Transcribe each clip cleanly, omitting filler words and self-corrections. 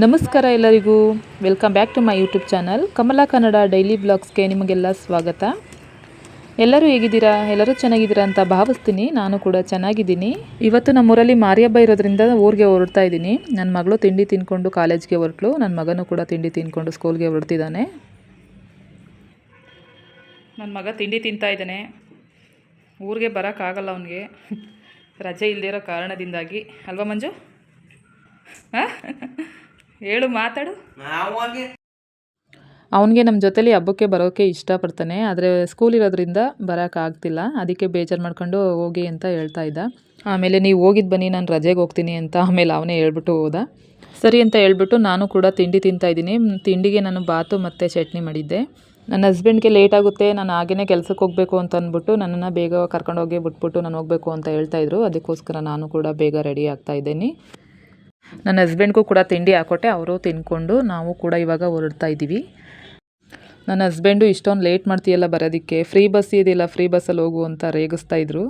ನಮಸ್ಕಾರ ಎಲ್ಲರಿಗೂ, welcome back to my YouTube channel Kamala Kannada daily ಬ್ಲಾಗ್ಸ್ಗೆ ನಿಮಗೆಲ್ಲ ಸ್ವಾಗತ. ಎಲ್ಲರೂ ಹೇಗಿದ್ದೀರಾ? ಎಲ್ಲರೂ ಚೆನ್ನಾಗಿದ್ದೀರಾ ಅಂತ ಭಾವಿಸ್ತೀನಿ. ನಾನು ಕೂಡ ಚೆನ್ನಾಗಿದ್ದೀನಿ. ಇವತ್ತು ನಮ್ಮೂರಲ್ಲಿ ಮಾರಿ ಹಬ್ಬ ಇರೋದ್ರಿಂದ ಊರಿಗೆ ಹೊರಡ್ತಾ ಇದ್ದೀನಿ. ನನ್ನ ಮಗಳು ತಿಂಡಿ ತಿನ್ಕೊಂಡು ಕಾಲೇಜ್ಗೆ ಹೊರಟ್ಲು, ನನ್ನ ಮಗನೂ ಕೂಡ ತಿಂಡಿ ತಿನ್ಕೊಂಡು ಸ್ಕೂಲ್ಗೆ ಹೊರಡ್ತಿದ್ದಾನೆ. ನನ್ನ ಮಗ ತಿಂಡಿ ತಿಂತಾ ಇದ್ದಾನೆ. ಊರಿಗೆ ಬರೋಕ್ಕಾಗಲ್ಲ ಅವನಿಗೆ, ರಜೆ ಇಲ್ಲದೇ ಇರೋ ಕಾರಣದಿಂದಾಗಿ. ಅಲ್ವಾ ಮಂಜು? ಹಾಂ, ಹೇಳು, ಮಾತಾಡು. ಅವನಿಗೆ ನಮ್ಮ ಜೊತೇಲಿ ಹಬ್ಬಕ್ಕೆ ಬರೋಕ್ಕೆ ಇಷ್ಟಪಡ್ತಾನೆ, ಆದರೆ ಸ್ಕೂಲ್ ಇರೋದ್ರಿಂದ ಬರೋಕ್ಕಾಗ್ತಿಲ್ಲ. ಅದಕ್ಕೆ ಬೇಜಾರು ಮಾಡ್ಕೊಂಡು ಹೋಗಿ ಅಂತ ಹೇಳ್ತಾ ಇದ್ದ. ಆಮೇಲೆ ನೀವು ಹೋಗಿದ್ದು ಬನ್ನಿ, ನಾನು ರಜೆಗೆ ಹೋಗ್ತೀನಿ ಅಂತ ಆಮೇಲೆ ಅವನೇ ಹೇಳ್ಬಿಟ್ಟು ಹೋದ. ಸರಿ ಅಂತ ಹೇಳ್ಬಿಟ್ಟು ನಾನು ಕೂಡ ತಿಂಡಿ ತಿಂತಾಯಿದ್ದೀನಿ. ತಿಂಡಿಗೆ ನಾನು ಬಾತು ಮತ್ತು ಚಟ್ನಿ ಮಾಡಿದ್ದೆ. ನನ್ನ ಹಸ್ಬೆಂಡ್ಗೆ ಲೇಟ್ ಆಗುತ್ತೆ, ನಾನು ಹಾಗೇ ಕೆಲಸಕ್ಕೆ ಹೋಗಬೇಕು ಅಂತ ಅಂದ್ಬಿಟ್ಟು ನನ್ನನ್ನು ಬೇಗ ಕರ್ಕೊಂಡೋಗಿ ಬಿಟ್ಬಿಟ್ಟು ನಾನು ಹೋಗಬೇಕು ಅಂತ ಹೇಳ್ತಾಯಿದ್ರು. ಅದಕ್ಕೋಸ್ಕರ ನಾನು ಕೂಡ ಬೇಗ ರೆಡಿ ಆಗ್ತಾಯಿದ್ದೀನಿ. ನನ್ನ ಹಸ್ಬೆಂಡ್ಗೂ ಕೂಡ ತಿಂಡಿ ಹಾಕೊಟ್ಟೆ, ಅವರು ತಿನ್ಕೊಂಡು ನಾವು ಕೂಡ ಇವಾಗ ಹೊರಡ್ತಾ ಇದ್ದೀವಿ. ನನ್ನ ಹಸ್ಬೆಂಡು ಇಷ್ಟೊಂದು ಲೇಟ್ ಮಾಡ್ತೀಯಲ್ಲ ಬರೋದಕ್ಕೆ, ಫ್ರೀ ಬಸ್ ಇದೆಯಲ್ಲ, ಫ್ರೀ ಬಸ್ಸಲ್ಲಿ ಹೋಗು ಅಂತ ರೇಗಿಸ್ತಾ ಇದ್ರು.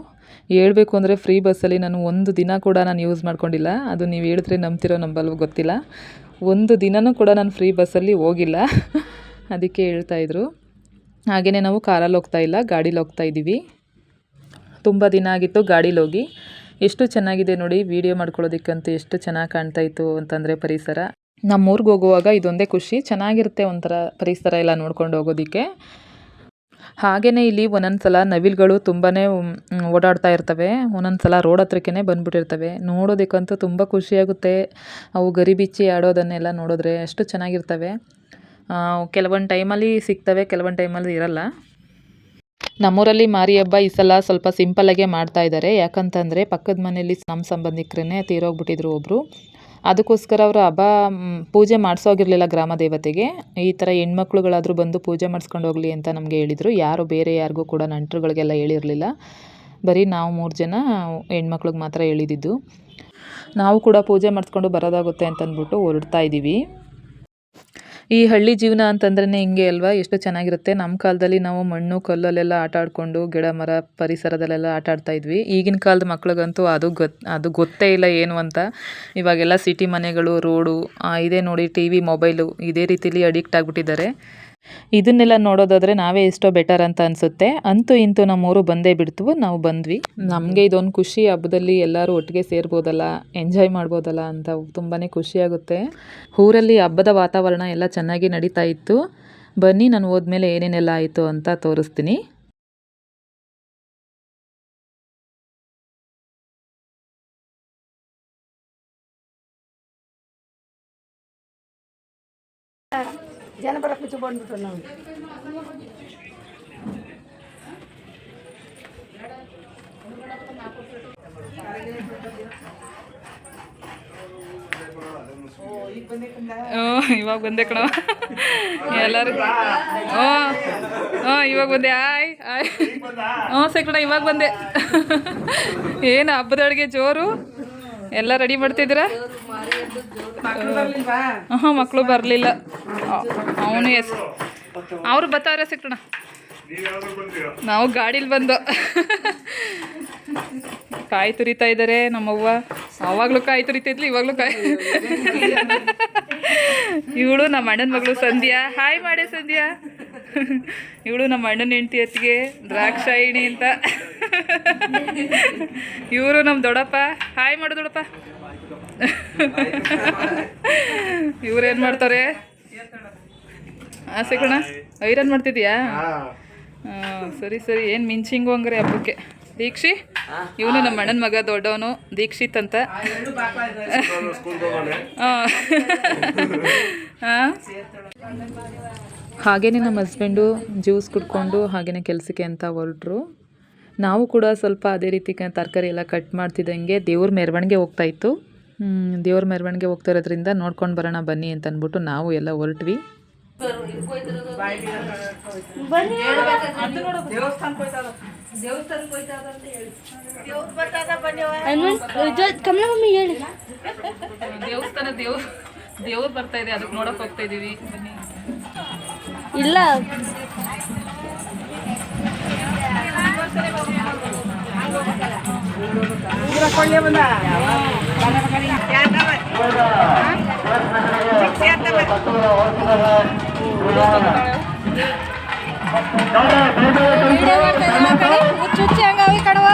ಹೇಳ್ಬೇಕು ಅಂದರೆ ಫ್ರೀ ಬಸ್ಸಲ್ಲಿ ನಾನು ಒಂದು ದಿನ ಕೂಡ ನಾನು ಯೂಸ್ ಮಾಡ್ಕೊಂಡಿಲ್ಲ. ಅದು ನೀವು ಹೇಳಿದ್ರೆ ನಂಬ್ತಿರೋ ನಂಬಲ್ವೋ ಗೊತ್ತಿಲ್ಲ, ಒಂದು ದಿನವೂ ಕೂಡ ನಾನು ಫ್ರೀ ಬಸ್ಸಲ್ಲಿ ಹೋಗಿಲ್ಲ. ಅದಕ್ಕೆ ಹೇಳ್ತಾಯಿದ್ರು. ಹಾಗೆಯೇ ನಾವು ಕಾರಲ್ಲಿ ಹೋಗ್ತಾ ಇಲ್ಲ, ಗಾಡೀಲಿ ಹೋಗ್ತಾ ಇದ್ದೀವಿ. ತುಂಬ ದಿನ ಆಗಿತ್ತು ಗಾಡೀಲಿ ಹೋಗಿ. ಎಷ್ಟು ಚೆನ್ನಾಗಿದೆ ನೋಡಿ, ವಿಡಿಯೋ ಮಾಡ್ಕೊಳ್ಳೋದಕ್ಕಂತೂ ಎಷ್ಟು ಚೆನ್ನಾಗಿ ಕಾಣ್ತಾಯಿತ್ತು ಅಂತಂದರೆ ಪರಿಸರ. ನಮ್ಮೂರಿಗೆ ಹೋಗುವಾಗ ಇದೊಂದೇ ಖುಷಿ, ಚೆನ್ನಾಗಿರುತ್ತೆ ಒಂಥರ ಪರಿಸರ ಎಲ್ಲ ನೋಡ್ಕೊಂಡು ಹೋಗೋದಕ್ಕೆ. ಹಾಗೆಯೇ ಇಲ್ಲಿ ಒಂದೊಂದು ಸಲ ನವಿಲುಗಳು ತುಂಬಾ ಓಡಾಡ್ತಾ ಇರ್ತವೆ, ಒಂದೊಂದು ಸಲ ರೋಡ್ ಹತ್ರಕ್ಕೇ ಬಂದುಬಿಟ್ಟಿರ್ತವೆ. ನೋಡೋದಕ್ಕಂತೂ ತುಂಬ ಖುಷಿಯಾಗುತ್ತೆ. ಅವು ಗರಿ ಬಿಚ್ಚಿ ಆಡೋದನ್ನೆಲ್ಲ ನೋಡಿದ್ರೆ ಅಷ್ಟು ಚೆನ್ನಾಗಿರ್ತವೆ. ಕೆಲವೊಂದು ಟೈಮಲ್ಲಿ ಸಿಗ್ತವೆ, ಕೆಲವೊಂದು ಟೈಮಲ್ಲಿ ಇರಲ್ಲ. ನಮ್ಮೂರಲ್ಲಿ ಮಾರಿ ಹಬ್ಬ ಈ ಸಲ ಸ್ವಲ್ಪ ಸಿಂಪಲ್ಲಾಗೆ ಮಾಡ್ತಾ ಇದ್ದಾರೆ. ಯಾಕಂತಂದರೆ ಪಕ್ಕದ ಮನೆಯಲ್ಲಿ ನಮ್ಮ ಸಂಬಂಧಿಕರೇ ತೀರೋಗ್ಬಿಟ್ಟಿದ್ರು ಒಬ್ಬರು. ಅದಕ್ಕೋಸ್ಕರ ಅವರು ಹಬ್ಬ ಪೂಜೆ ಮಾಡಿಸೋಗಿರಲಿಲ್ಲ ಗ್ರಾಮ ದೇವತೆಗೆ. ಈ ಥರ ಹೆಣ್ಮಕ್ಳುಗಳಾದರೂ ಬಂದು ಪೂಜೆ ಮಾಡಿಸ್ಕೊಂಡು ಹೋಗಲಿ ಅಂತ ನಮಗೆ ಹೇಳಿದರು. ಯಾರು ಬೇರೆ ಯಾರಿಗೂ ಕೂಡ ನೆಂಟರುಗಳಿಗೆಲ್ಲ ಹೇಳಿರಲಿಲ್ಲ. ಬರೀ ನಾವು 3 ಜನ ಹೆಣ್ಮಕ್ಳಿಗೆ ಮಾತ್ರ ಹೇಳಿದ್ದು. ನಾವು ಕೂಡ ಪೂಜೆ ಮಾಡಿಸ್ಕೊಂಡು ಬರೋದಾಗುತ್ತೆ ಅಂತಂದ್ಬಿಟ್ಟು ಹೊರಡ್ತಾ ಇದ್ದೀವಿ. ಈ ಹಳ್ಳಿ ಜೀವನ ಅಂತಂದ್ರೇ ಹಿಂಗೆ ಅಲ್ವಾ, ಎಷ್ಟು ಚೆನ್ನಾಗಿರುತ್ತೆ. ನಮ್ಮ ಕಾಲದಲ್ಲಿ ನಾವು ಮಣ್ಣು ಕಲ್ಲಲ್ಲೆಲ್ಲ ಆಟ ಆಡಿಕೊಂಡು ಗಿಡ ಮರ ಪರಿಸರದಲ್ಲೆಲ್ಲ ಆಟ ಆಡ್ತಾಯಿದ್ವಿ. ಈಗಿನ ಕಾಲದ ಮಕ್ಳಿಗಂತೂ ಅದು ಗೊತ್ತೇ ಇಲ್ಲ ಏನು ಅಂತ. ಇವಾಗೆಲ್ಲ ಸಿಟಿ ಮನೆಗಳು, ರೋಡು, ಇದೇ ನೋಡಿ ಟಿ ವಿ, ಮೊಬೈಲು, ಇದೇ ರೀತಿಲಿ ಅಡಿಕ್ಟ್ ಆಗಿಬಿಟ್ಟಿದ್ದಾರೆ. ಇದನ್ನೆಲ್ಲ ನೋಡೋದಾದರೆ ನಾವೇ ಎಷ್ಟೋ ಬೆಟರ್ ಅಂತ ಅನಿಸುತ್ತೆ. ಅಂತೂ ಇಂತೂ ನಮ್ಮೂರು ಬಂದೇ ಬಿಡ್ತು, ನಾವು ಬಂದ್ವಿ. ನಮಗೆ ಇದೊಂದು ಖುಷಿ, ಹಬ್ಬದಲ್ಲಿ ಎಲ್ಲರೂ ಒಟ್ಟಿಗೆ ಸೇರ್ಬೋದಲ್ಲ, ಎಂಜಾಯ್ ಮಾಡ್ಬೋದಲ್ಲ ಅಂತ ತುಂಬಾ ಖುಷಿಯಾಗುತ್ತೆ. ಊರಲ್ಲಿ ಹಬ್ಬದ ವಾತಾವರಣ ಎಲ್ಲ ಚೆನ್ನಾಗಿ ನಡೀತಾ ಇತ್ತು. ಬನ್ನಿ, ನಾನು ಹೋದ್ಮೇಲೆ ಏನೇನೆಲ್ಲ ಆಯಿತು ಅಂತ ತೋರಿಸ್ತೀನಿ. ಜನಪರ ಪಿಚ್ಚು ಬಂದ್ಬಿಟ್ಟು ನಾವು ಇವಾಗ ಬಂದೆ ಕಣ ಎಲ್ಲರೂ. ಇವಾಗ ಬಂದೆ. ಆಯ್ ಆಯ್ ಕಣ, ಇವಾಗ ಬಂದೆ. ಏನು ಹಬ್ಬದ ಅಡುಗೆ ಜೋರು, ಎಲ್ಲ ರೆಡಿ ಮಾಡ್ತಿದ್ದೀರಾ? ಮಕ್ಕಳು ಬರಲಿಲ್ಲ, ಅವನು ಅವರು ಬರ್ತಾವ್ರೆ ಸಿಕ್ಕಣ. ನಾವು ಗಾಡೀಲಿ ಬಂದು ಕಾಯಿ ತುರಿತಾ ಇದ್ದಾರೆ ನಮ್ಮವ್ವ. ಆವಾಗಲೂ ಕಾಯಿ ತುರಿತಿದ್ಲು, ಇವಾಗಲೂ ಕಾಯಿ. ಇವಳು ನಮ್ಮ ಅಣ್ಣನ ಮಗಳು ಸಂಧ್ಯಾ. ಹಾಯ್ ಮಾಡೆ ಸಂಧ್ಯಾ. ಇವಳು ನಮ್ಮ ಅಣ್ಣನ ಹೆಂಡತಿ ಅತ್ತಿಗೆ ದ್ರಾಕ್ಷಾಯಿಣಿ ಅಂತ. ಇವರು ನಮ್ಮ ದೊಡ್ಡಪ್ಪ. ಹಾಯ್ ಮಾಡು ದೊಡ್ಡಪ್ಪ. ಇವ್ರೇನು ಮಾಡ್ತಾರೆ? ಆಸೆ ಕಣ, ಐರನ್ ಮಾಡ್ತಿದ್ಯಾ? ಸರಿ ಸರಿ. ಏನು ಮಿಂಚಿಂಗು ಹಂಗಾರೆ ಹಬ್ಬಕ್ಕೆ. ದೀಕ್ಷಿ, ಇವನು ನಮ್ಮ ಅಣ್ಣನ ಮಗ ದೊಡ್ಡವನು, ದೀಕ್ಷಿತ್ ಅಂತ. ಹಾಗೇನೆ ನಮ್ಮ ಹಸ್ಬೆಂಡು ಜ್ಯೂಸ್ ಕುಡ್ಕೊಂಡು ಹಾಗೇನೆ ಕೆಲಸಕ್ಕೆ ಅಂತ ಹೊರಟ್ರು. ನಾವು ಕೂಡ ಸ್ವಲ್ಪ ಅದೇ ರೀತಿ ತರಕಾರಿ ಎಲ್ಲ ಕಟ್ ಮಾಡ್ತಿದ್ದಂಗೆ ದೇವ್ರ ಮೆರವಣಿಗೆ ಹೋಗ್ತಾಯಿತ್ತು. ದೇವ್ರ ಮೆರವಣಿಗೆ ಹೋಗ್ತಾ ಇರೋದ್ರಿಂದ ನೋಡ್ಕೊಂಡು ಬರೋಣ ಬನ್ನಿ ಅಂತ ಅಂದ್ಬಿಟ್ಟು ನಾವು ಎಲ್ಲ ಹೊರಟ್ವಿ. ಬನ್ನಿ ಕಮಲ ಮಮ್ಮಿ ಹೇಳಿ ದೇವ್ರು ಬರ್ತಾ ಇದೆ, ಅದಕ್ಕೆ ನೋಡಕ್ ಹೋಗ್ತಾ ಇದೀವಿ. ಬನ್ನಿ. ಇಲ್ಲ ಹುಚ್ಚುಚ್ಚಿ ಹಂಗಾವಿ ಕಣವ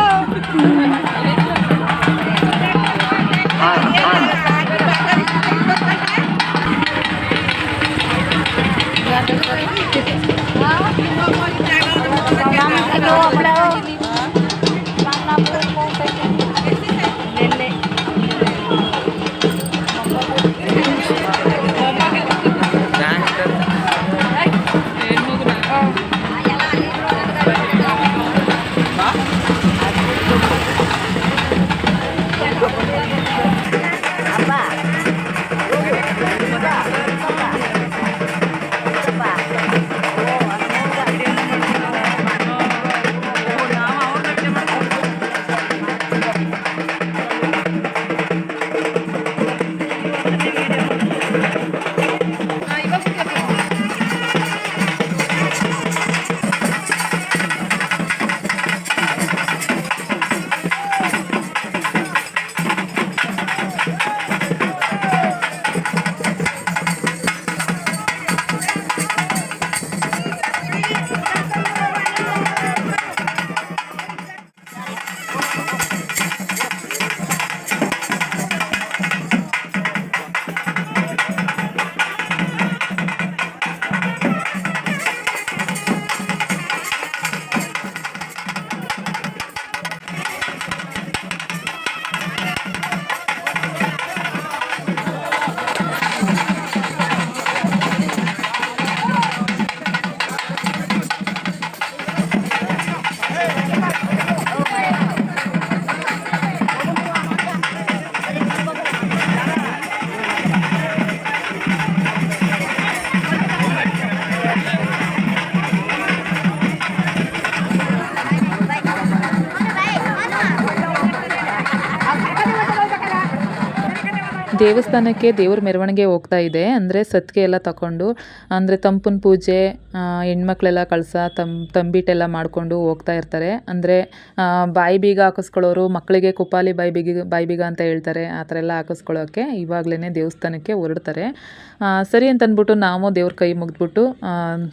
ದೇವಸ್ಥಾನಕ್ಕೆ ದೇವ್ರ ಮೆರವಣಿಗೆ ಹೋಗ್ತಾ ಇದೆ. ಅಂದರೆ ಸತ್ತಿಗೆ ಎಲ್ಲ ತಗೊಂಡು, ಅಂದರೆ ತಂಪನ ಪೂಜೆ, ಹೆಣ್ಮಕ್ಳೆಲ್ಲ ಕಳಸ ತಂಬಿಟ್ಟೆಲ್ಲ ಮಾಡಿಕೊಂಡು ಹೋಗ್ತಾ ಇರ್ತಾರೆ. ಅಂದರೆ ಬಾಯಿ ಬೀಗ ಹಾಕಿಸ್ಕೊಳ್ಳೋರು ಮಕ್ಕಳಿಗೆ ಕುಪಾಲಿ ಬಾಯಿ ಬೀಗ ಅಂತ ಹೇಳ್ತಾರೆ, ಆ ಥರ ಎಲ್ಲ ಹಾಕಿಸ್ಕೊಳ್ಳೋಕ್ಕೆ ಇವಾಗಲೇ ದೇವಸ್ಥಾನಕ್ಕೆ ಹೊರಡ್ತಾರೆ. ಸರಿ ಅಂತ ಅಂದ್ಬಿಟ್ಟು ನಾವು ದೇವ್ರ ಕೈ ಮುಗಿದ್ಬಿಟ್ಟು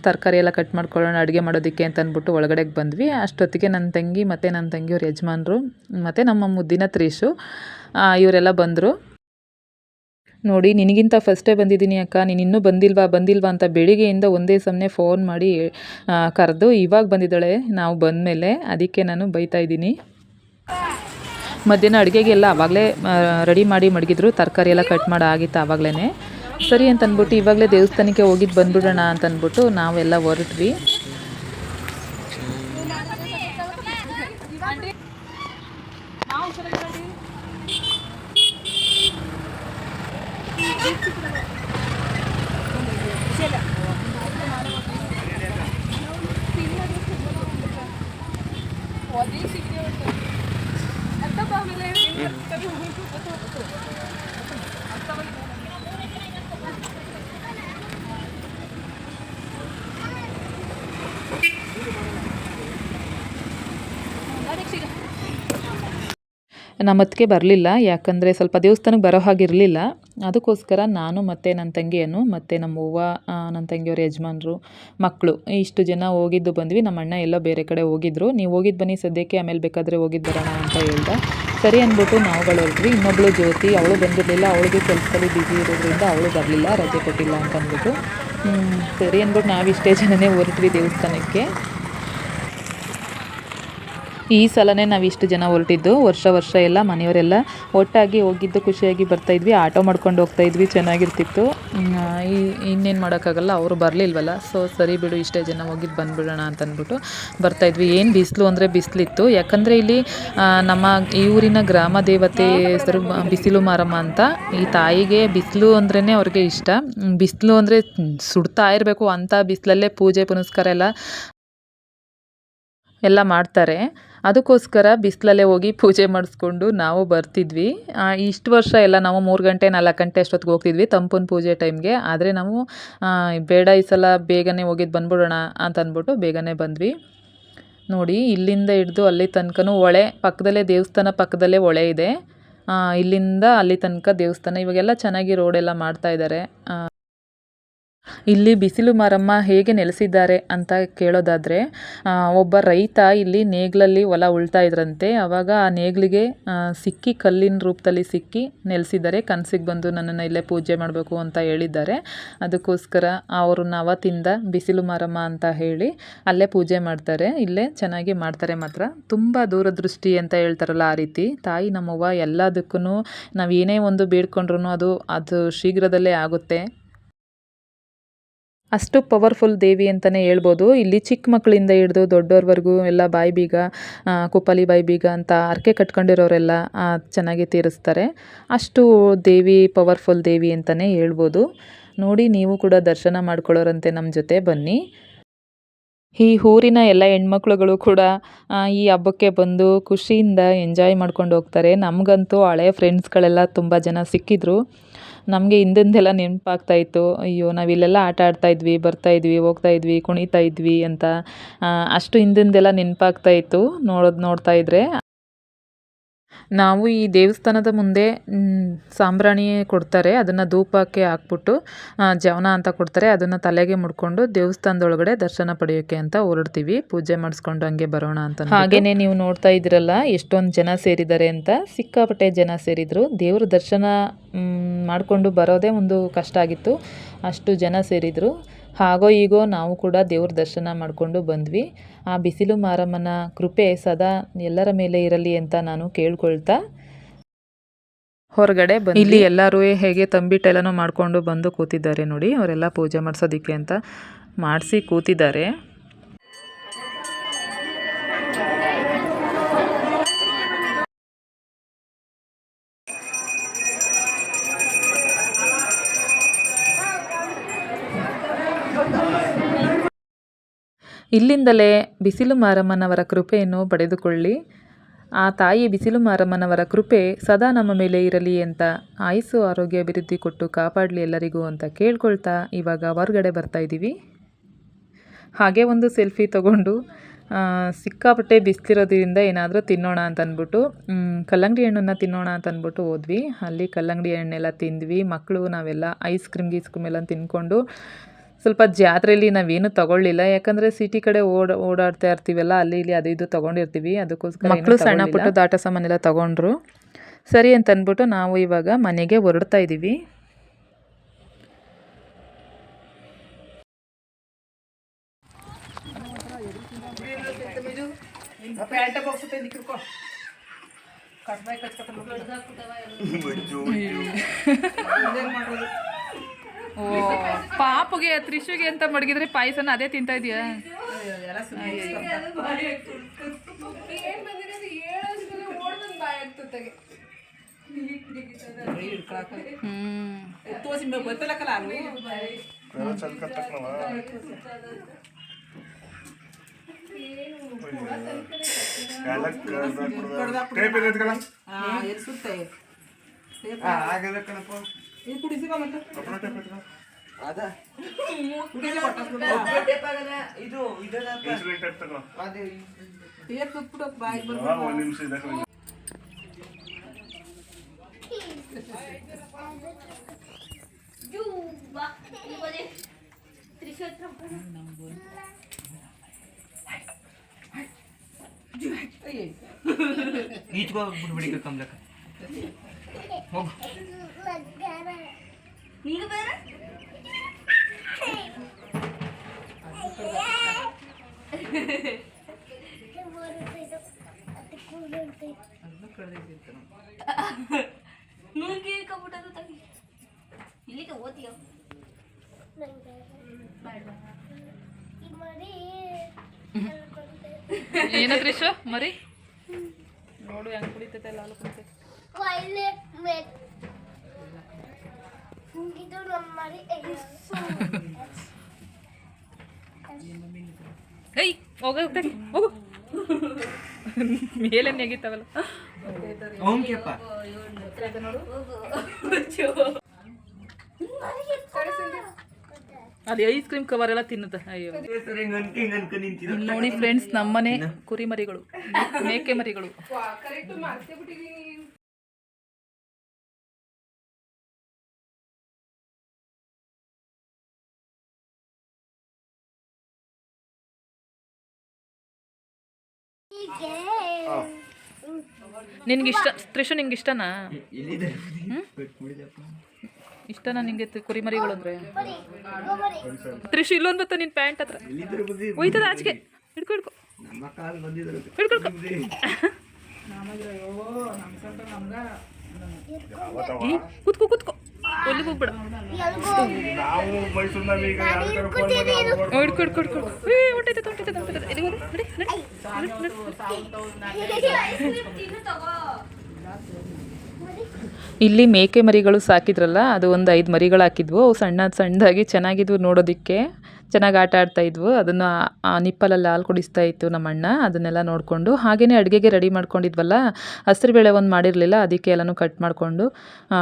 ತರಕಾರಿ ಎಲ್ಲ ಕಟ್ ಮಾಡ್ಕೊಳ್ಳೋಣ ಅಡುಗೆ ಮಾಡೋದಕ್ಕೆ ಅಂತ ಅಂದ್ಬಿಟ್ಟು ಒಳಗಡೆಗೆ ಬಂದ್ವಿ. ಅಷ್ಟೊತ್ತಿಗೆ ನನ್ನ ತಂಗಿ ಮತ್ತು ನನ್ನ ತಂಗಿಯವ್ರ ಯಜಮಾನ್ರು ಮತ್ತು ನಮ್ಮ ಮುದ್ದಿನ ತ್ರೀಶು ಇವರೆಲ್ಲ ಬಂದರು. ನೋಡಿ, ನಿನಗಿಂತ ಫಸ್ಟೇ ಬಂದಿದ್ದೀನಿ ಅಕ್ಕ, ನೀನು ಇನ್ನೂ ಬಂದಿಲ್ವಾ ಅಂತ ಬೆಳಿಗ್ಗೆಯಿಂದ ಒಂದೇ ಸಮನೆ ಫೋನ್ ಮಾಡಿ ಕರೆದು ಇವಾಗ ಬಂದಿದ್ದಾಳೆ ನಾವು ಬಂದಮೇಲೆ. ಅದಕ್ಕೆ ನಾನು ಬೈತಾ ಇದ್ದೀನಿ. ಮಧ್ಯಾಹ್ನ ಅಡುಗೆಗೆಲ್ಲ ಆವಾಗಲೇ ರೆಡಿ ಮಾಡಿ ಮಡಗಿದ್ರು, ತರಕಾರಿ ಎಲ್ಲ ಕಟ್ ಮಾಡಿ ಆಗಿತ್ತು ಆವಾಗಲೇ. ಸರಿ ಅಂತ ಅಂದ್ಬಿಟ್ಟು ಇವಾಗಲೇ ದೇವಸ್ಥಾನಕ್ಕೆ ಹೋಗಿದ್ದು ಬಂದ್ಬಿಡೋಣ ಅಂತ ಅಂದ್ಬಿಟ್ಟು ನಾವೆಲ್ಲ ಹೊರಟ್ವಿ. ನಮ್ಮ ಅತ್ತಿಗೆ ಬರಲಿಲ್ಲ, ಯಾಕಂದರೆ ಸ್ವಲ್ಪ ದೇವಸ್ಥಾನಕ್ಕೆ ಬರೋ ಹಾಗಿರಲಿಲ್ಲ. ಅದಕ್ಕೋಸ್ಕರ ನಾನು ಮತ್ತು ನನ್ನ ತಂಗಿಯನ್ನು ಮತ್ತು ನಮ್ಮ ಅವ್ವ, ನನ್ನ ತಂಗಿಯವ್ರ ಯಜಮಾನ್ರು, ಮಕ್ಕಳು ಇಷ್ಟು ಜನ ಹೋಗಿದ್ದು ಬಂದ್ವಿ. ನಮ್ಮ ಅಣ್ಣ ಎಲ್ಲೋ ಬೇರೆ ಕಡೆ ಹೋಗಿದ್ರು. ನೀವು ಹೋಗಿದ್ದು ಬನ್ನಿ ಸದ್ಯಕ್ಕೆ, ಆಮೇಲೆ ಬೇಕಾದರೆ ಹೋಗಿದ್ದು ಬರೋಣ ಅಂತ ಹೇಳ್ದೆ. ಸರಿ ಅಂದ್ಬಿಟ್ಟು ನಾವುಗಳು ಹೊರಟ್ವಿ. ಇನ್ನೊಬ್ಳು ಜ್ಯೋತಿ, ಅವಳು ಬಂದಿರಲಿಲ್ಲ, ಅವಳಿಗೆ ಕೆಲಸದಲ್ಲಿ ಬ್ಯುಸಿ ಇರೋದ್ರಿಂದ ಅವಳು ಬರಲಿಲ್ಲ, ರಜೆ ಕೊಟ್ಟಿಲ್ಲ ಅಂತ ಅಂದ್ಬಿಟ್ಟು. ಸರಿ ಅಂದ್ಬಿಟ್ಟು ನಾವಿಷ್ಟೇ ಜನನೇ ಹೊರಟ್ವಿ ದೇವಸ್ಥಾನಕ್ಕೆ. ಈ ಸಲನೇ ನಾವು ಇಷ್ಟು ಜನ ಹೊರಟಿದ್ದು. ವರ್ಷ ಎಲ್ಲ ಮನೆಯವರೆಲ್ಲ ಒಟ್ಟಾಗಿ ಹೋಗಿದ್ದು, ಖುಷಿಯಾಗಿ ಬರ್ತಾಯಿದ್ವಿ. ಆಟೋ ಮಾಡ್ಕೊಂಡು ಹೋಗ್ತಾಯಿದ್ವಿ, ಚೆನ್ನಾಗಿರ್ತಿತ್ತು. ಇನ್ನೇನು ಮಾಡೋಕ್ಕಾಗಲ್ಲ, ಅವರು ಬರಲಿಲ್ವಲ್ಲ. ಸೊ ಸರಿ ಬಿಡು, ಇಷ್ಟೇ ಜನ ಹೋಗಿದ್ದು ಬಂದುಬಿಡೋಣ ಅಂತಂದ್ಬಿಟ್ಟು ಬರ್ತಾಯಿದ್ವಿ. ಏನು ಬಿಸಿಲು ಅಂದರೆ ಬಿಸಿಲಿತ್ತು. ಯಾಕಂದರೆ ಇಲ್ಲಿ ನಮ್ಮ ಈ ಊರಿನ ಗ್ರಾಮ ದೇವತೆ ಹೆಸರು ಬಿಸಿಲು ಮಾರಮ್ಮ ಅಂತ. ಈ ತಾಯಿಗೆ ಬಿಸಿಲು ಅಂದ್ರೇ ಅವ್ರಿಗೆ ಇಷ್ಟ. ಬಿಸಿಲು ಅಂದರೆ ಸುಡ್ತಾ ಇರಬೇಕು ಅಂಥ ಬಿಸಿಲಲ್ಲೇ ಪೂಜೆ ಪುನಸ್ಕಾರ ಎಲ್ಲ ಮಾಡ್ತಾರೆ. ಅದಕ್ಕೋಸ್ಕರ ಬಿಸಿಲಲ್ಲೇ ಹೋಗಿ ಪೂಜೆ ಮಾಡಿಸ್ಕೊಂಡು ನಾವು ಬರ್ತಿದ್ವಿ. ಇಷ್ಟು ವರ್ಷ ಎಲ್ಲ ನಾವು 3 ಗಂಟೆ 4 ಗಂಟೆ ಅಷ್ಟೊತ್ತಿಗೆ ಹೋಗ್ತಿದ್ವಿ ತಂಪನ ಪೂಜೆ ಟೈಮ್ಗೆ. ಆದರೆ ನಾವು ಬೇಡ, ಈ ಸಲ ಬೇಗನೆ ಹೋಗಿದ್ದು ಬಂದ್ಬಿಡೋಣ ಅಂತ ಅಂದ್ಬಿಟ್ಟು ಬೇಗನೆ ಬಂದ್ವಿ. ನೋಡಿ, ಇಲ್ಲಿಂದ ಹಿಡಿದು ಅಲ್ಲಿ ತನಕನೂ ಹೊಳೆ ಪಕ್ಕದಲ್ಲೇ, ದೇವಸ್ಥಾನ ಪಕ್ಕದಲ್ಲೇ ಹೊಳೆ ಇದೆ. ಇಲ್ಲಿಂದ ಅಲ್ಲಿ ತನಕ ದೇವಸ್ಥಾನ. ಇವಾಗೆಲ್ಲ ಚೆನ್ನಾಗಿ ರೋಡೆಲ್ಲ ಮಾಡ್ತಾ ಇದ್ದಾರೆ. ಇಲ್ಲಿ ಬಿಸಿಲು ಮಾರಮ್ಮ ಹೇಗೆ ನೆಲೆಸಿದ್ದಾರೆ ಅಂತ ಕೇಳೋದಾದರೆ, ಒಬ್ಬ ರೈತ ಇಲ್ಲಿ ನೇಗಿಲಲ್ಲಿ ಹೊಲ ಉಳ್ತಾ ಇದ್ರಂತೆ. ಆವಾಗ ಆ ನೇಗಿಲಿಗೆ ಸಿಕ್ಕಿ, ಕಲ್ಲಿನ ರೂಪದಲ್ಲಿ ಸಿಕ್ಕಿ ನೆಲೆಸಿದ್ದಾರೆ. ಕನಸಿಗೆ ಬಂದು ನನ್ನನ್ನು ಇಲ್ಲೇ ಪೂಜೆ ಮಾಡಬೇಕು ಅಂತ ಹೇಳಿದ್ದಾರೆ. ಅದಕ್ಕೋಸ್ಕರ ಅವ್ರನ್ನ ಅವತ್ತಿಂದ ಬಿಸಿಲು ಮಾರಮ್ಮ ಅಂತ ಹೇಳಿ ಅಲ್ಲೇ ಪೂಜೆ ಮಾಡ್ತಾರೆ. ಇಲ್ಲೇ ಚೆನ್ನಾಗಿ ಮಾಡ್ತಾರೆ ಮಾತ್ರ. ತುಂಬ ದೂರದೃಷ್ಟಿ ಅಂತ ಹೇಳ್ತಾರಲ್ಲ, ಆ ರೀತಿ ತಾಯಿ ನಮ್ಮವ್ವ ಎಲ್ಲದಕ್ಕೂ ನಾವು ಏನೇ ಒಂದು ಬೇಡ್ಕೊಂಡ್ರೂ ಅದು ಶೀಘ್ರದಲ್ಲೇ ಆಗುತ್ತೆ. ಅಷ್ಟು ಪವರ್ಫುಲ್ ದೇವಿ ಅಂತಲೇ ಹೇಳ್ಬೋದು. ಇಲ್ಲಿ ಚಿಕ್ಕ ಮಕ್ಕಳಿಂದ ಹಿಡಿದು ದೊಡ್ಡವ್ರವರೆಗೂ ಎಲ್ಲ ಬಾಯಿಬೀಗ, ಕುಪ್ಪಲಿ ಬಾಯಿಬೀಗ ಅಂತ ಹರಕೆ ಕಟ್ಕೊಂಡಿರೋರೆಲ್ಲ ಚೆನ್ನಾಗಿ ತೀರಿಸ್ತಾರೆ. ಅಷ್ಟು ದೇವಿ ಪವರ್ಫುಲ್ ದೇವಿ ಅಂತಲೇ ಹೇಳ್ಬೋದು. ನೋಡಿ, ನೀವು ಕೂಡ ದರ್ಶನ ಮಾಡ್ಕೊಳ್ಳೋರಂತೆ ನಮ್ಮ ಜೊತೆ ಬನ್ನಿ. ಈ ಊರಿನ ಎಲ್ಲ ಹೆಣ್ಮಕ್ಳುಗಳು ಕೂಡ ಈ ಹಬ್ಬಕ್ಕೆ ಬಂದು ಖುಷಿಯಿಂದ ಎಂಜಾಯ್ ಮಾಡ್ಕೊಂಡು ಹೋಗ್ತಾರೆ. ನಮಗಂತೂ ಹಳೆ ಫ್ರೆಂಡ್ಸ್ಗಳೆಲ್ಲ ತುಂಬ ಜನ ಸಿಕ್ಕಿದ್ರು. ನಮಗೆ ಹಿಂದಿಂದೆಲ್ಲ ನೆನಪಾಗ್ತಾಯಿತ್ತು. ಅಯ್ಯೋ, ನಾವಿಲ್ಲೆಲ್ಲ ಆಟ ಆಡ್ತಾಯಿದ್ವಿ, ಬರ್ತಾಯಿದ್ವಿ, ಹೋಗ್ತಾಯಿದ್ವಿ, ಕುಣಿತಾಯಿದ್ವಿ ಅಂತ. ಅಷ್ಟು ಹಿಂದಿಂದೆಲ್ಲ ನೆನಪಾಗ್ತಾಯಿತ್ತು ನೋಡ್ತಾ ಇದ್ದರೆ. ನಾವು ಈ ದೇವಸ್ಥಾನದ ಮುಂದೆ ಸಾಂಬ್ರಾಣಿ ಕೊಡ್ತಾರೆ. ಅದನ್ನು ಧೂಪಕ್ಕೆ ಹಾಕ್ಬಿಟ್ಟು ಜವನ ಅಂತ ಕೊಡ್ತಾರೆ. ಅದನ್ನು ತಲೆಗೆ ಮುಡ್ಕೊಂಡು ದೇವಸ್ಥಾನದೊಳಗಡೆ ದರ್ಶನ ಪಡೆಯೋಕ್ಕೆ ಅಂತ ಹೊರಡ್ತೀವಿ. ಪೂಜೆ ಮಾಡಿಸ್ಕೊಂಡು ಹಂಗೆ ಬರೋಣ ಅಂತ. ಹಾಗೆಯೇ ನೀವು ನೋಡ್ತಾ ಇದ್ದೀರಲ್ಲ ಎಷ್ಟೊಂದು ಜನ ಸೇರಿದ್ದಾರೆ ಅಂತ. ಸಿಕ್ಕಾಪಟ್ಟೆ ಜನ ಸೇರಿದ್ರು. ದೇವ್ರ ದರ್ಶನ ಮಾಡಿಕೊಂಡು ಬರೋದೇ ಒಂದು ಕಷ್ಟ ಆಗಿತ್ತು, ಅಷ್ಟು ಜನ ಸೇರಿದರು. ಹಾಗೋ ಹೀಗೋ ನಾವು ಕೂಡ ದೇವ್ರ ದರ್ಶನ ಮಾಡಿಕೊಂಡು ಬಂದ್ವಿ. ಆ ಬಿಸಿಲು ಮಾರಮ್ಮನ ಕೃಪೆ ಸದಾ ಎಲ್ಲರ ಮೇಲೆ ಇರಲಿ ಅಂತ ನಾನು ಕೇಳ್ಕೊಳ್ತಾ ಹೊರಗಡೆ ಬಂದು, ಇಲ್ಲಿ ಎಲ್ಲರೂ ಹೇಗೆ ತಂಬಿಟ್ಟೆಲ್ಲನೂ ಮಾಡಿಕೊಂಡು ಬಂದು ಕೂತಿದ್ದಾರೆ ನೋಡಿ. ಅವರೆಲ್ಲ ಪೂಜೆ ಮಾಡಿಸೋದಕ್ಕೆ ಅಂತ ಮಾಡಿಸಿ ಕೂತಿದ್ದಾರೆ. ಇಲ್ಲಿಂದಲೇ ಬಿಸಿಲು ಮಾರಮ್ಮನವರ ಕೃಪೆಯನ್ನು ಪಡೆದುಕೊಳ್ಳಿ. ಆ ತಾಯಿ ಬಿಸಿಲು ಮಾರಮ್ಮನವರ ಕೃಪೆ ಸದಾ ನಮ್ಮ ಮೇಲೆ ಇರಲಿ ಅಂತ, ಆಯುಸ್ಸು ಆರೋಗ್ಯ ಅಭಿವೃದ್ಧಿ ಕೊಟ್ಟು ಕಾಪಾಡಲಿ ಎಲ್ಲರಿಗೂ ಅಂತ ಕೇಳ್ಕೊಳ್ತಾ ಇವಾಗ ಹೊರಗಡೆ ಬರ್ತಾಯಿದ್ದೀವಿ. ಹಾಗೆ ಒಂದು ಸೆಲ್ಫಿ ತಗೊಂಡು ಸಿಕ್ಕಾಪಟ್ಟೆ ಬಿಸಿಲಿರೋದ್ರಿಂದ ಏನಾದರೂ ತಿನ್ನೋಣ ಅಂತ ಅಂದ್ಬಿಟ್ಟು ಕಲ್ಲಂಗಡಿ ಹಣ್ಣನ್ನು ತಿನ್ನೋಣ ಅಂತ ಅಂದ್ಬಿಟ್ಟು ಹೋದ್ವಿ. ಅಲ್ಲಿ ಕಲ್ಲಂಗಡಿ ಹಣ್ಣೆಲ್ಲ ತಿಂದ್ವಿ. ಮಕ್ಕಳು ನಾವೆಲ್ಲ ಐಸ್ ಕ್ರೀಮ್ ಎಲ್ಲ ತಿಂದ್ಕೊಂಡು ಸ್ವಲ್ಪ ಜಾತ್ರೆಯಲ್ಲಿ ನಾವೇನು ತೊಗೊಳ್ಳಿಲ್ಲ. ಯಾಕಂದರೆ ಸಿಟಿ ಕಡೆ ಓಡಾಡ್ತಾ ಇರ್ತೀವಲ್ಲ, ಅಲ್ಲಿ ಇಲ್ಲಿ ಅದು ಇದು ತೊಗೊಂಡಿರ್ತೀವಿ. ಅದಕ್ಕೋಸ್ಕರ ಮಕ್ಕಳು ಸಣ್ಣ ಪುಟ್ಟ ದಾಟ ಸಾಮಾನೆಲ್ಲ ತೊಗೊಂಡ್ರು. ಸರಿ ಅಂತ ಅಂದ್ಬಿಟ್ಟು ನಾವು ಇವಾಗ ಮನೆಗೆ ಹೊರಡ್ತಾ ಇದ್ದೀವಿ. ಓ ಪಾಪುಗೆ ತ್ರಿಶುಗೆ ಅಂತ ಮಡಗಿದ್ರೆ ಪಾಯಸನ ಅದೇ ತಿಂತಾ ಇದೆಯಾ? ಈಚೆಗೋ ಬಿಡ್ಬಿಡಿ ಕಮ್ಲಕ್ಕ ಹೋಗು ನೀನು ಬೇರೆ ಅದನ್ನು ಕಳೆದಿರ್ತಾನೆ ನುಂಗಿ ಕಬಿಟ್ಟದು ತಗಿ ಇಲ್ಲಿಗೆ ಓದಿಯೋ ಏನ ತ್ರಿಶು ಮರಿ ನೋಡು ಹೆಂಗ್ ಕುಡಿತೈತೆ ಲಾಲು ಕುಡಿತೈತೆ ಏಯ್ ಹೋಗ ಹೋಗು ಮೇಲೆ ನೆಗಿತಾವಲ್ಲ ಓಂಕೆಪ್ಪ ಅಲ್ಲಿ ಐಸ್ ಕ್ರೀಮ್ ಕವರ್ ಎಲ್ಲ ತಿನ್ನುತ್ತೆ ಅಯ್ಯೋ ಸರಿ ಹಿಂಗೆ ಅನ್ಕೊಂಡು ನಿಂತಿದ್ದ ಇಲ್ಲಿ ನೋಡಿ ಫ್ರೆಂಡ್ಸ್ ನಮ್ಮನೆ ಕುರಿ ಮರಿಗಳು ಮೇಕೆ ಮರಿಗಳು ನಿನ್ಗಿಷ್ಟ ತ್ರಿಶು ನಿಂಗೆ ಇಷ್ಟನಾ ಎಲ್ಲಿದೆ ಇಷ್ಟನಾ ನಿಂಗೆ ಕುರಿ ಮರಿಗಳು ಅಂದ್ರೆ ತ್ರಿಶು ಇಲ್ಲೊಂದು ಬತ್ತ ನಿನ್ ಪ್ಯಾಂಟ್ ಹತ್ರ ಹೋಯ್ತದ ಆಚೆಗೆ ಹಿಡ್ಕೊ ಹಿಡ್ಕೊ ನಮ್ಮ ಕಾಲ್ ಬಂದಿದ್ರು ಹಿಡ್ಕೊಳ್ಕೊ ಕೂತ್ಕೋ ಕೂತ್ಕೋ ಎಲ್ಲಿ ಹೋಗ್ಬೇಡ ನಾವು ಮೈಸೂರಿನಾಗ ಈಗ ಯಾರ ಹಿಡ್ಕೊ ಹಿಡ್ಕೊ ಹಿಡ್ಕೊ ಹೊಂಟೈತೆ ಹೊಂಟೈತೆ ಹೊಂಟೈತೆ ಎಲ್ಲಿ ಹೋಗು ನಡಿ ಇಲ್ಲಿ ಮೇಕೆ ಮರಿಗಳು ಸಾಕಿದ್ರಲ್ಲ ಅದು ಒಂದು 5 ಮರಿಗಳು ಹಾಕಿದ್ವು ಅವು ಸಣ್ಣದಾಗಿ ಚೆನ್ನಾಗಿದ್ವು ನೋಡೋದಕ್ಕೆ ಚೆನ್ನಾಗಿ ಆಟ ಆಡ್ತಾ ಇದ್ವು ಅದನ್ನು ನಿಪ್ಪಲಲ್ಲಿ ಹಾಲು ಕುಡಿಸ್ತಾ ಇತ್ತು ನಮ್ಮ ಅಣ್ಣ ಅದನ್ನೆಲ್ಲ ನೋಡಿಕೊಂಡು ಹಾಗೆಯೇ ಅಡುಗೆಗೆ ರೆಡಿ ಮಾಡ್ಕೊಂಡಿದ್ವಲ್ಲ ಹಸಿರು ಬೇಳೆ ಒಂದು ಮಾಡಿರಲಿಲ್ಲ ಅದಕ್ಕೆ ಎಲ್ಲನೂ ಕಟ್ ಮಾಡಿಕೊಂಡು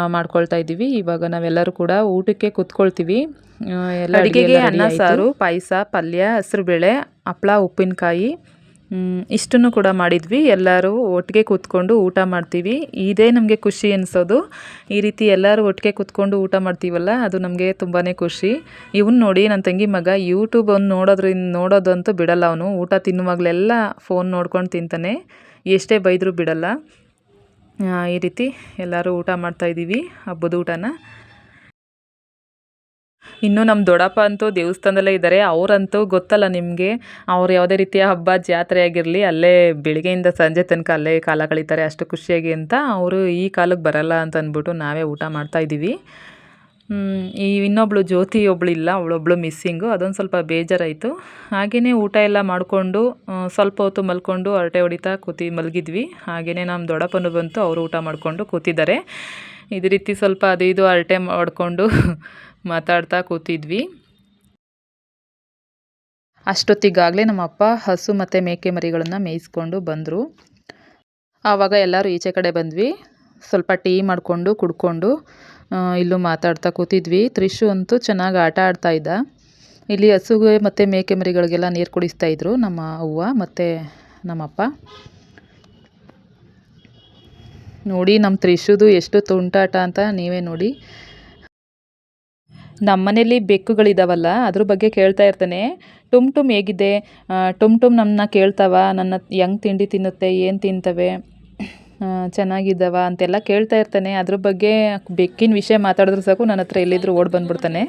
ಮಾಡ್ಕೊಳ್ತಾ ಇದ್ದೀವಿ ಇವಾಗ ನಾವೆಲ್ಲರೂ ಕೂಡ ಊಟಕ್ಕೆ ಕೂತ್ಕೊಳ್ತೀವಿ ಎಲ್ಲ ಅಡುಗೆಗೆ ಅನ್ನ ಸಾರು ಪಾಯಸ ಪಲ್ಯ ಹಸಿರು ಬೇಳೆ ಹಪ್ಪಳ ಉಪ್ಪಿನಕಾಯಿ ಇಷ್ಟನ್ನು ಕೂಡ ಮಾಡಿದ್ವಿ ಎಲ್ಲರೂ ಒಟ್ಟಿಗೆ ಕೂತ್ಕೊಂಡು ಊಟ ಮಾಡ್ತೀವಿ ಇದೇ ನಮಗೆ ಖುಷಿ ಅನಿಸೋದು ಈ ರೀತಿ ಎಲ್ಲರೂ ಒಟ್ಟಿಗೆ ಕೂತ್ಕೊಂಡು ಊಟ ಮಾಡ್ತೀವಲ್ಲ ಅದು ನಮಗೆ ತುಂಬಾ ಖುಷಿ ಇವನು ನೋಡಿ ನನ್ನ ತಂಗಿ ಮಗ ಯೂಟ್ಯೂಬ್ ನೋಡೋದಂತೂ ಬಿಡಲ್ಲ ಅವನು ಊಟ ತಿನ್ನುವಾಗಲೆಲ್ಲ ಫೋನ್ ನೋಡ್ಕೊಂಡು ತಿಂತಾನೆ ಎಷ್ಟೇ ಬೈದರೂ ಬಿಡಲ್ಲ ಈ ರೀತಿ ಎಲ್ಲರೂ ಊಟ ಮಾಡ್ತಾಯಿದ್ದೀವಿ ಹಬ್ಬದ ಊಟನ ಇನ್ನು ನಮ್ಮ ದೊಡ್ಡಪ್ಪ ಅಂತೂ ದೇವಸ್ಥಾನದಲ್ಲೇ ಇದ್ದಾರೆ ಅವರಂತೂ ಗೊತ್ತಲ್ಲ ನಿಮಗೆ ಅವ್ರು ಯಾವುದೇ ರೀತಿಯ ಹಬ್ಬ ಜಾತ್ರೆ ಆಗಿರಲಿ ಅಲ್ಲೇ ಬೆಳಿಗ್ಗೆಯಿಂದ ಸಂಜೆ ತನಕ ಅಲ್ಲೇ ಕಾಲ ಕಳೀತಾರೆ ಅಷ್ಟು ಖುಷಿಯಾಗಿ ಅಂತ ಅವರು ಈ ಕಾಲಕ್ಕೆ ಬರಲ್ಲ ಅಂತ ಅಂದ್ಬಿಟ್ಟು ನಾವೇ ಊಟ ಮಾಡ್ತಾಯಿದ್ದೀವಿ ಈ ಇನ್ನೊಬ್ಳು ಜ್ಯೋತಿ ಒಬ್ಳು ಇಲ್ಲ ಅವಳೊಬ್ಳು ಮಿಸ್ಸಿಂಗು ಅದೊಂದು ಸ್ವಲ್ಪ ಬೇಜಾರಾಯಿತು ಹಾಗೆಯೇ ಊಟ ಎಲ್ಲ ಮಾಡಿಕೊಂಡು ಸ್ವಲ್ಪ ಹೊತ್ತು ಮಲ್ಕೊಂಡು ಹರಟೆ ಹೊಡಿತಾ ಮಲಗಿದ್ವಿ ಹಾಗೆಯೇ ನಮ್ಮ ದೊಡ್ಡಪ್ಪನೂ ಬಂತು ಅವರು ಊಟ ಮಾಡಿಕೊಂಡು ಕೂತಿದ್ದಾರೆ ಇದೇ ರೀತಿ ಸ್ವಲ್ಪ ಅದು ಇದು ಹರಟೆ ಮಾಡಿಕೊಂಡು ಮಾತಾಡ್ತಾ ಕೂತಿದ್ವಿ ಅಷ್ಟೊತ್ತಿಗಾಗಲೇ ನಮ್ಮ ಅಪ್ಪ ಹಸು ಮತ್ತು ಮೇಕೆ ಮರಿಗಳನ್ನು ಮೇಯಿಸ್ಕೊಂಡು ಬಂದರು ಆವಾಗ ಎಲ್ಲರೂ ಈಚೆ ಕಡೆ ಬಂದ್ವಿ ಸ್ವಲ್ಪ ಟೀ ಮಾಡಿಕೊಂಡು ಕುಡ್ಕೊಂಡು ಇಲ್ಲೂ ಮಾತಾಡ್ತಾ ಕೂತಿದ್ವಿ ತ್ರಿಶು ಅಂತೂ ಚೆನ್ನಾಗಿ ಆಟ ಆಡ್ತಾ ಇದ್ದ ಇಲ್ಲಿ ಹಸುಗೆ ಮತ್ತು ಮೇಕೆ ಮರಿಗಳಿಗೆಲ್ಲ ನೀರು ಕುಡಿಸ್ತಾ ಇದ್ರು ನಮ್ಮ ಅವ್ವ ಮತ್ತು ನಮ್ಮಪ್ಪ ನೋಡಿ ನಮ್ಮ ತ್ರಿಶುದು ಎಷ್ಟು ತುಂಟಾಟ ಅಂತ ನೀವೇ ನೋಡಿ ನಮ್ಮನೇಲಿ ಬೆಕ್ಕುಗಳಿದಾವಲ್ಲ ಅದ್ರ ಬಗ್ಗೆ ಕೇಳ್ತಾ ಇರ್ತಾನೆ ಟುಮ್ ಹೇಗಿದೆ ಟುಮ್ ನಮ್ಮನ್ನ ಕೇಳ್ತಾವ ನನ್ನ ಹೆಂಗೆ ತಿಂಡಿ ತಿನ್ನುತ್ತೆ ಏನು ತಿಂತವೆ ಚೆನ್ನಾಗಿದ್ದಾವ ಅಂತೆಲ್ಲ ಕೇಳ್ತಾ ಇರ್ತಾನೆ ಅದ್ರ ಬಗ್ಗೆ ಬೆಕ್ಕಿನ ವಿಷಯ ಮಾತಾಡಿದ್ರು ಸಾಕು ನನ್ನ ಹತ್ರ ಎಲ್ಲಿದ್ರು ಓಡ್ ಬಂದ್ಬಿಡ್ತಾನೆ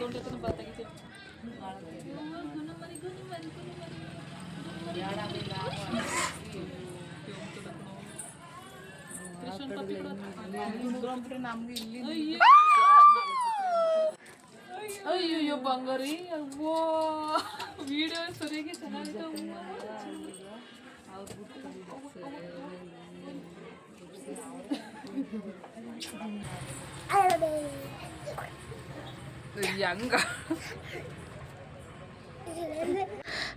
ಅಯ್ಯೋ ಬಂಗಾರಿ ಅವ್ವೋ ವಿಡಿಯೋ ಸರಿಯಾಗಿ ಚೆನ್ನಾಗಿದೆ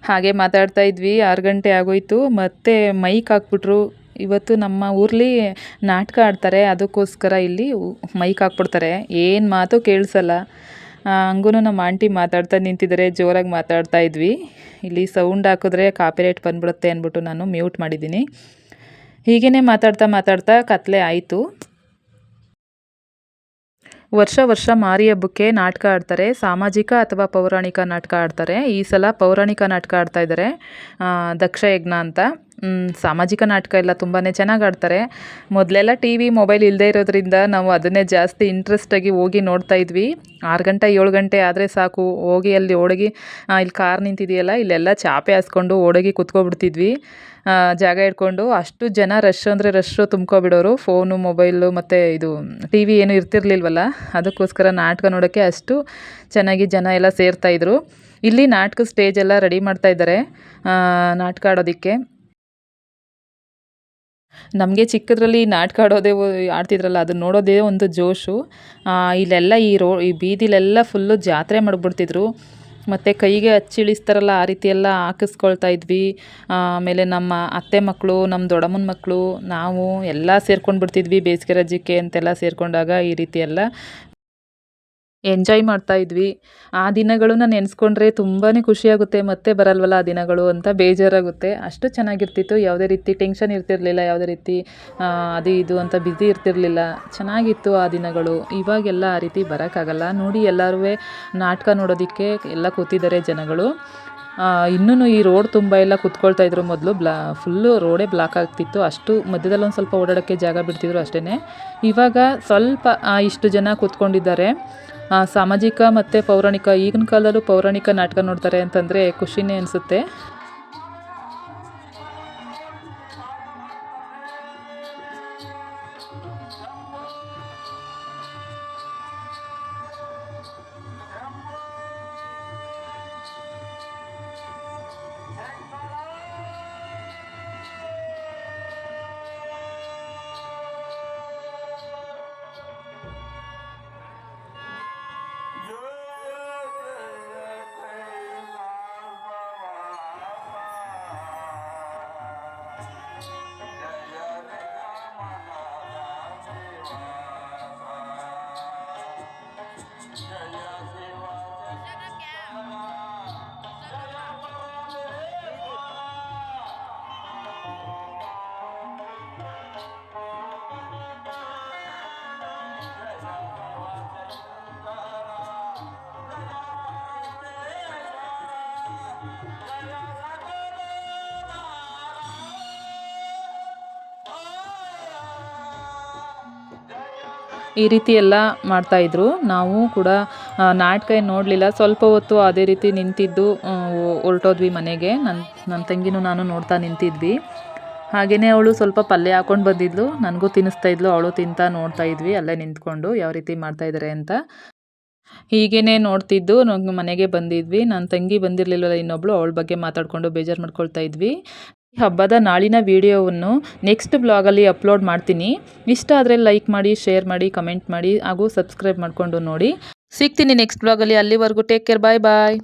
ಹಾಗೆ ಮಾತಾಡ್ತಾ ಇದ್ವಿ 6 ಗಂಟೆ ಆಗೋಯ್ತು ಮತ್ತೆ ಮೈಕ್ ಹಾಕ್ಬಿಟ್ರು ಇವತ್ತು ನಮ್ಮ ಊರ್ಲಿ ನಾಟಕ ಆಡ್ತಾರೆ ಅದಕ್ಕೋಸ್ಕರ ಇಲ್ಲಿ ಮೈಕ್ ಹಾಕ್ಬಿಡ್ತಾರೆ ಏನು ಮಾತು ಕೇಳಿಸಲ್ಲ ಹಂಗೂ ನಮ್ಮ ಆಂಟಿ ಮಾತಾಡ್ತಾ ನಿಂತಿದ್ದಾರೆ ಜೋರಾಗಿ ಮಾತಾಡ್ತಾ ಇದ್ವಿ ಇಲ್ಲಿ ಸೌಂಡ್ ಹಾಕಿದ್ರೆ ಕಾಪಿರೈಟ್ ಬಂದ್ಬಿಡುತ್ತೆ ಅಂದ್ಬಿಟ್ಟು ನಾನು ಮ್ಯೂಟ್ ಮಾಡಿದ್ದೀನಿ ಹೀಗೇ ಮಾತಾಡ್ತಾ ಕತ್ಲೆ ಆಯಿತು ವರ್ಷ ಮಾರಿ ಹಬ್ಬಕ್ಕೆ ನಾಟಕ ಆಡ್ತಾರೆ ಸಾಮಾಜಿಕ ಅಥವಾ ಪೌರಾಣಿಕ ನಾಟಕ ಆಡ್ತಾರೆ ಈ ಸಲ ಪೌರಾಣಿಕ ನಾಟಕ ಆಡ್ತಾ ಇದ್ದಾರೆ ದಕ್ಷಯಜ್ಞ ಅಂತ ಸಾಮಾಜಿಕ ನಾಟಕ ಎಲ್ಲ ತುಂಬಾ ಚೆನ್ನಾಗಿ ಆಡ್ತಾರೆ. ಮೊದಲೆಲ್ಲ ಟಿ ವಿ ಮೊಬೈಲ್ ಇಲ್ಲದೇ ಇರೋದ್ರಿಂದ ನಾವು ಅದನ್ನೇ ಜಾಸ್ತಿ ಇಂಟ್ರೆಸ್ಟಾಗಿ ಹೋಗಿ ನೋಡ್ತಾ ಇದ್ವಿ. 6 ಗಂಟೆ 7 ಗಂಟೆ ಆದರೆ ಸಾಕು, ಹೋಗಿ ಅಲ್ಲಿ ಓಡೋಗಿ ಇಲ್ಲಿ ಕಾರ್ ನಿಂತಿದೆಯಲ್ಲ ಇಲ್ಲೆಲ್ಲ ಚಾಪೆ ಹಾಸ್ಕೊಂಡು ಓಡೋಗಿ ಕುತ್ಕೊಬಿಡ್ತಿದ್ವಿ ಜಾಗ ಇಟ್ಕೊಂಡು. ಅಷ್ಟು ಜನ ರಶ್ ಅಂದರೆ ರಶ್ಶು ತುಂಬ್ಕೊಬಿಡೋರು. ಫೋನು ಮೊಬೈಲು ಮತ್ತು ಇದು ಟಿ ವಿ ಏನೂ ಇರ್ತಿರ್ಲಿಲ್ವಲ್ಲ, ಅದಕ್ಕೋಸ್ಕರ ನಾಟಕ ನೋಡೋಕ್ಕೆ ಅಷ್ಟು ಚೆನ್ನಾಗಿ ಜನ ಎಲ್ಲ ಸೇರ್ತಾಯಿದ್ರು. ಇಲ್ಲಿ ನಾಟಕ ಸ್ಟೇಜ್ ಎಲ್ಲ ರೆಡಿ ಮಾಡ್ತಾ ಇದ್ದಾರೆ ನಾಟಕ ಆಡೋದಕ್ಕೆ. ನಮಗೆ ಚಿಕ್ಕದ್ರಲ್ಲಿ ನಾಟಕ ಆಡ್ತಿದ್ರಲ್ಲ ಅದನ್ನ ನೋಡೋದೇ ಒಂದು ಜೋಶು. ಇಲ್ಲೆಲ್ಲ ಈ ಬೀದಿಲೆಲ್ಲ ಫುಲ್ಲು ಜಾತ್ರೆ ಮಾಡಿಬಿಡ್ತಿದ್ರು. ಮತ್ತು ಕೈಗೆ ಹಚ್ಚಿಳಿಸ್ತಾರಲ್ಲ ಆ ರೀತಿ ಎಲ್ಲ ಹಾಕಿಸ್ಕೊಳ್ತಾ ಇದ್ವಿ. ಆಮೇಲೆ ನಮ್ಮ ಅತ್ತೆ ಮಕ್ಕಳು, ನಮ್ಮ ದೊಡ್ಡಮ್ಮನ ಮಕ್ಕಳು, ನಾವು ಎಲ್ಲ ಸೇರ್ಕೊಂಡು ಬಿಡ್ತಿದ್ವಿ. ಬೇಸಿಗೆ ರಜಕ್ಕೆ ಅಂತೆಲ್ಲ ಸೇರಿಕೊಂಡಾಗ ಈ ರೀತಿ ಎಲ್ಲ ಎಂಜಾಯ್ ಮಾಡ್ತಾ ಇದ್ವಿ. ಆ ದಿನಗಳನ್ನ ನೆನೆಸ್ಕೊಂಡ್ರೆ ತುಂಬಾ ಖುಷಿಯಾಗುತ್ತೆ. ಮತ್ತೆ ಬರಲ್ವಲ್ಲ ಆ ದಿನಗಳು ಅಂತ ಬೇಜಾರಾಗುತ್ತೆ. ಅಷ್ಟು ಚೆನ್ನಾಗಿರ್ತಿತ್ತು. ಯಾವುದೇ ರೀತಿ ಟೆನ್ಷನ್ ಇರ್ತಿರಲಿಲ್ಲ, ಯಾವುದೇ ರೀತಿ ಅದು ಇದು ಅಂತ ಬ್ಯುಸಿ ಇರ್ತಿರಲಿಲ್ಲ. ಚೆನ್ನಾಗಿತ್ತು ಆ ದಿನಗಳು. ಇವಾಗೆಲ್ಲ ಆ ರೀತಿ ಬರೋಕ್ಕಾಗಲ್ಲ. ನೋಡಿ ಎಲ್ಲರೂ ನಾಟಕ ನೋಡೋದಕ್ಕೆ ಎಲ್ಲ ಕೂತಿದ್ದಾರೆ ಜನಗಳು. ಇನ್ನೂ ಈ ರೋಡ್ ತುಂಬ ಎಲ್ಲ ಕೂತ್ಕೊಳ್ತಾ ಇದ್ರು. ಮೊದಲು ಫುಲ್ಲು ರೋಡೇ ಬ್ಲಾಕ್ ಆಗ್ತಿತ್ತು. ಅಷ್ಟು ಮಧ್ಯದಲ್ಲಿ ಒಂದು ಸ್ವಲ್ಪ ಓಡಾಡೋಕ್ಕೆ ಜಾಗ ಬಿಡ್ತಿದ್ರು ಅಷ್ಟೇ. ಇವಾಗ ಸ್ವಲ್ಪ ಇಷ್ಟು ಜನ ಕೂತ್ಕೊಂಡಿದ್ದಾರೆ. ಸಾಮಾಜಿಕ ಮತ್ತು ಪೌರಾಣಿಕ, ಈಗಿನ ಕಾಲದಲ್ಲೂ ಪೌರಾಣಿಕ ನಾಟಕ ನೋಡ್ತಾರೆ ಅಂತಂದರೆ ಖುಷಿನೇ ಅನಿಸುತ್ತೆ. ಈ ರೀತಿ ಎಲ್ಲ ಮಾಡ್ತಾಯಿದ್ರು. ನಾವು ಕೂಡ ನಾಟಕ ಏನು ನೋಡಲಿಲ್ಲ. ಸ್ವಲ್ಪ ಹೊತ್ತು ಅದೇ ರೀತಿ ನಿಂತಿದ್ದು ಹೊರಟೋದ್ವಿ ಮನೆಗೆ. ನನ್ನ ತಂಗಿನೂ ನಾನು ನೋಡ್ತಾ ನಿಂತಿದ್ವಿ. ಹಾಗೆಯೇ ಅವಳು ಸ್ವಲ್ಪ ಪಲ್ಯ ಹಾಕ್ಕೊಂಡು ಬಂದಿದ್ಲು, ನನಗೂ ತಿನ್ನಿಸ್ತಾಯಿದ್ಲು. ಅವಳು ತಿಂತಾ ನೋಡ್ತಾ ಇದ್ವಿ ಅಲ್ಲೇ ನಿಂತ್ಕೊಂಡು ಯಾವ ರೀತಿ ಮಾಡ್ತಾಯಿದ್ದಾರೆ ಅಂತ. ಹೀಗೇ ನೋಡ್ತಿದ್ದು ಮನೆಗೆ ಬಂದಿದ್ವಿ. ನನ್ನ ತಂಗಿ ಬಂದಿರಲಿಲ್ಲ ಇನ್ನೊಬ್ಳು, ಅವಳ ಬಗ್ಗೆ ಮಾತಾಡಿಕೊಂಡು ಬೇಜಾರು ಮಾಡ್ಕೊಳ್ತಾ ಇದ್ವಿ. ಹಬ್ಬದ ನಾಳಿನ ವಿಡಿಯೋವನ್ನು ನೆಕ್ಸ್ಟ್ ಬ್ಲಾಗಲ್ಲಿ ಅಪ್ಲೋಡ್ ಮಾಡ್ತೀನಿ. ಇಷ್ಟ ಆದರೆ ಲೈಕ್ ಮಾಡಿ, ಶೇರ್ ಮಾಡಿ, ಕಮೆಂಟ್ ಮಾಡಿ ಹಾಗೂ ಸಬ್ಸ್ಕ್ರೈಬ್ ಮಾಡಿಕೊಂಡು ನೋಡಿ. ಸಿಗ್ತೀನಿ ನೆಕ್ಸ್ಟ್ ಬ್ಲಾಗಲ್ಲಿ. ಅಲ್ಲಿವರೆಗೂ ಟೇಕ್ ಕೇರ್, ಬಾಯ್ ಬಾಯ್.